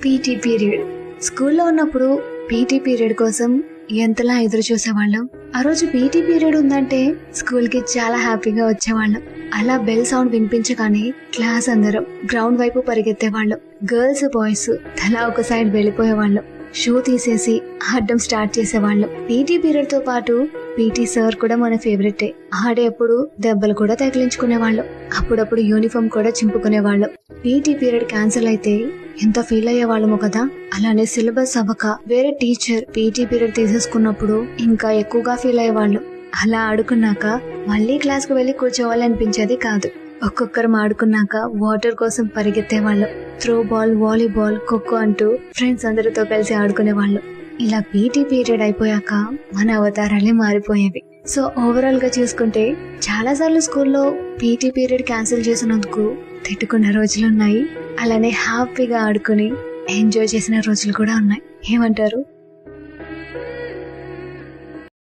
PT period. స్కూల్లో ఉన్నప్పుడు PT period కోసం ఎంతలా ఎదురు చూసేవాళ్ళం. ఆ రోజు పీటీ పీరియడ్ ఉందంటే స్కూల్ కి చాలా హ్యాపీగా వచ్చేవాళ్ళం. అలా బెల్ సౌండ్ వినిపించగానే క్లాస్ అందరం గ్రౌండ్ వైపు పరిగెత్తేవాళ్ళం. గర్ల్స్ బాయ్స్ తలా ఒక సైడ్ వెళ్ళిపోయేవాళ్ళం. షూ తీసేసి ఆడడం స్టార్ట్ చేసేవాళ్ళం. పీటీ పీరియడ్ తో పాటు పీటీ సార్ కూడా మన ఫేవరెటే. ఆడేప్పుడు దెబ్బలు కూడా తగిలించుకునేవాళ్ళం. అప్పుడప్పుడు యూనిఫామ్ కూడా చింపుకునేవాళ్ళం. పీటీ పీరియడ్ క్యాన్సిల్ అయితే ఎంత ఫీల్ అయ్యేవాళ్ళమో కదా. అలానే సిలబస్ అవ్వక వేరే టీచర్ పీటీ పీరియడ్ తీసేసుకున్నప్పుడు ఇంకా ఎక్కువగా ఫీల్ అయ్యేవాళ్ళం. అలా ఆడుకున్నాక మళ్ళీ క్లాస్ కు వెళ్లి కూర్చోవాలనిపించేది కాదు. ఒక్కొక్కరం ఆడుకున్నాక వాటర్ కోసం పరిగెత్తేవాళ్ళం. త్రో బాల్, వాలీబాల్, ఖోఖో అంటూ ఫ్రెండ్స్ అందరితో కలిసి ఆడుకునేవాళ్ళం. ఇలా పీటీ పీరియడ్ అయిపోయాక మన అవతారాలే మారిపోయేవి. సో ఓవరాల్ గా చూసుకుంటే చాలా సార్లు స్కూల్లో పీటీ పీరియడ్ క్యాన్సిల్ చేసినందుకు తిట్టుకున్న రోజులున్నాయి. అలానే హ్యాపీగా ఆడుకుని ఎంజాయ్ చేసిన రోజులు కూడా ఉన్నాయి. ఏమంటారు?